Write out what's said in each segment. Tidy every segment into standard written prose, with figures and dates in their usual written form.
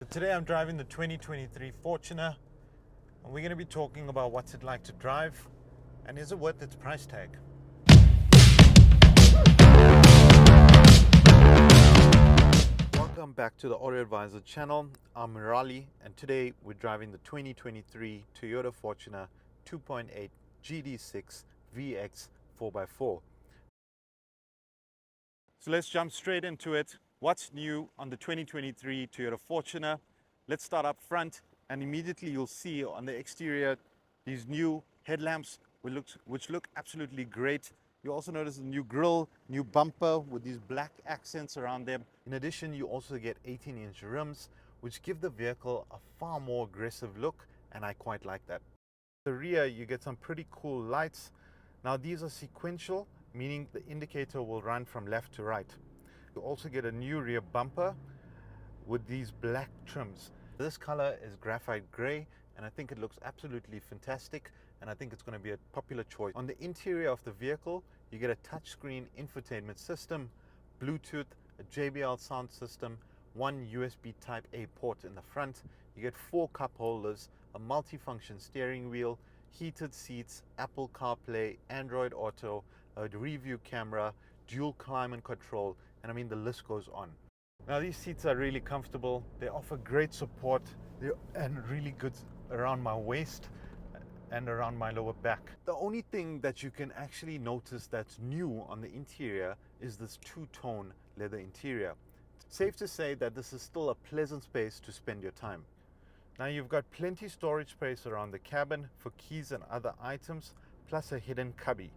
Today I'm driving the 2023 Fortuner, and we're going to be talking about what's it like to drive and is it worth its price tag. Welcome back to the AutoAdvisorza channel. I'm Murali, and today we're driving the 2023 Toyota Fortuner 2.8 GD6 VX 4x4. So let's jump straight into it. What's new on the 2023 Toyota Fortuner? Let's start up front, and immediately you'll see on the exterior these new headlamps which look absolutely great. You also notice the new grille, new bumper with these black accents around them. In addition, you also get 18-inch rims, which give the vehicle a far more aggressive look, and I quite like that. The rear, you get some pretty cool lights. Now these are sequential, meaning the indicator will run from left to right. You also get a new rear bumper with these black trims. This color is graphite gray, and I think it looks absolutely fantastic, and I think it's going to be a popular choice. On the interior of the vehicle, you get a touchscreen infotainment system, Bluetooth, a JBL sound system, one USB Type A port in the front. You get 4 cup holders, a multifunction steering wheel, heated seats, Apple CarPlay, Android Auto, a review camera, dual climate control, and I mean the list goes on. Now these seats are really comfortable. They offer great support and really good around my waist and around my lower back. The only thing that you can actually notice that's new on the interior is this two-tone leather interior. Safe to say that this is still a pleasant space to spend your time. Now you've got plenty storage space around the cabin for keys and other items, plus a hidden cubby.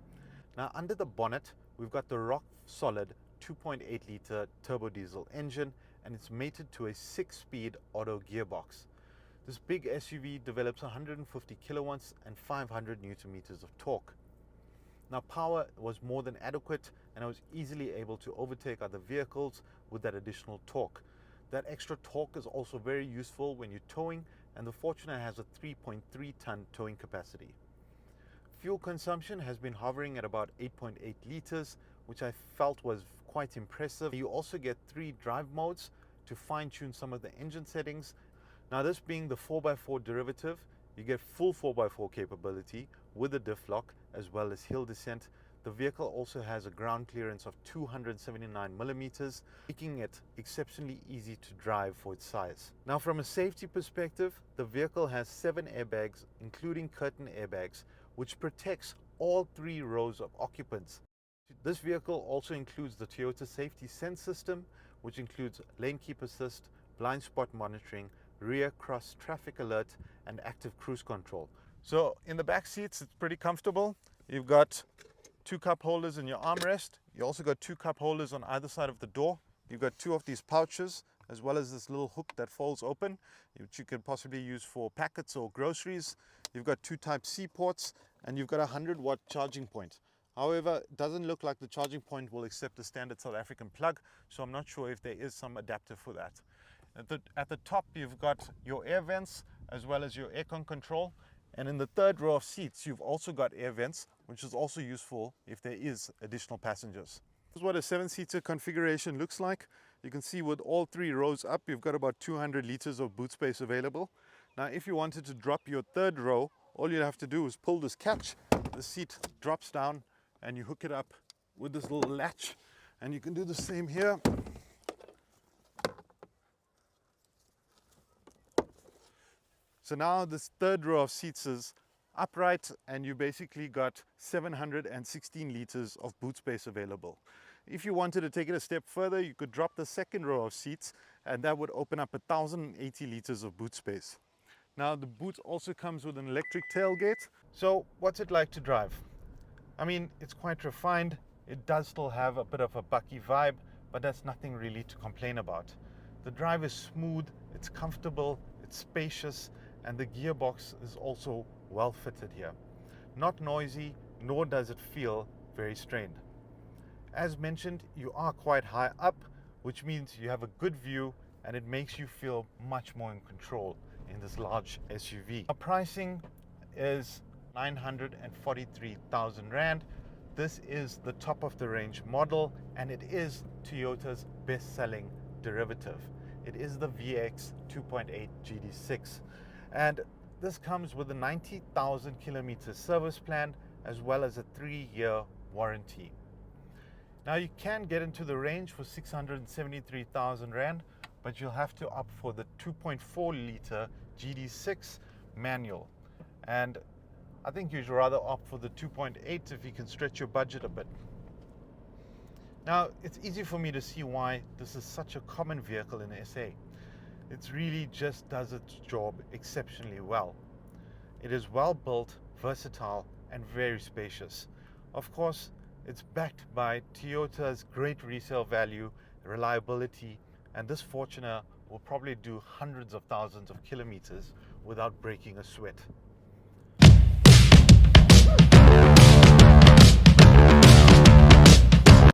Now under the bonnet, we've got the rock solid 2.8 liter turbo diesel engine, and it's mated to a 6-speed auto gearbox. This big SUV develops 150 kilowatts and 500 newton meters of torque. Now power was more than adequate, and I was easily able to overtake other vehicles with that additional torque. That extra torque is also very useful when you're towing, and the Fortuner has a 3.3 ton towing capacity. Fuel consumption has been hovering at about 8.8 liters, which I felt was quite impressive. You also get 3 drive modes to fine-tune some of the engine settings. Now this being the 4x4 derivative, you get full 4x4 capability with a diff lock as well as hill descent. The vehicle also has a ground clearance of 279 millimeters, making it exceptionally easy to drive for its size. Now from a safety perspective, the vehicle has 7 airbags, including curtain airbags, which protects all 3 rows of occupants. This vehicle also includes the Toyota Safety Sense system, which includes lane keep assist, blind spot monitoring, rear cross traffic alert, and active cruise control. So in the back seats, it's pretty comfortable. You've got 2 cup holders in your armrest. You also got 2 cup holders on either side of the door. You've got 2 of these pouches, as well as this little hook that folds open, which you can possibly use for packets or groceries. You've got 2 Type-C ports, and you've got a 100-watt charging point. However, it doesn't look like the charging point will accept the standard South African plug, so I'm not sure if there is some adapter for that. At the top, you've got your air vents as well as your aircon control, and in the 3rd row of seats, you've also got air vents, which is also useful if there is additional passengers. This is what a 7-seater configuration looks like. You can see with all 3 rows up, you've got about 200 liters of boot space available. Now, if you wanted to drop your 3rd row, all you'd have to do is pull this catch, the seat drops down, and you hook it up with this little latch, and you can do the same here. So now this 3rd row of seats is upright, and you basically got 716 liters of boot space available. If you wanted to take it a step further, you could drop the 2nd row of seats, and that would open up 1,080 liters of boot space. Now the boot also comes with an electric tailgate. So what's it like to drive? I mean, it's quite refined. It does still have a bit of a bucky vibe, but that's nothing really to complain about. The drive is smooth, it's comfortable, it's spacious, and the gearbox is also well fitted here. Not noisy, nor does it feel very strained. As mentioned, you are quite high up, which means you have a good view, and it makes you feel much more in control in this large SUV. Our pricing is 943,000 Rand. This is the top of the range model, and it is Toyota's best-selling derivative. It is the VX 2.8 GD6, and this comes with a 90,000 kilometer service plan as well as a 3-year warranty. Now you can get into the range for 673,000 Rand, but you'll have to opt for the 2.4 liter GD6 manual. And I think you'd rather opt for the 2.8 if you can stretch your budget a bit. Now, it's easy for me to see why this is such a common vehicle in SA. It really just does its job exceptionally well. It is well built, versatile, and very spacious. Of course, it's backed by Toyota's great resale value, reliability, and this Fortuner will probably do hundreds of thousands of kilometers without breaking a sweat.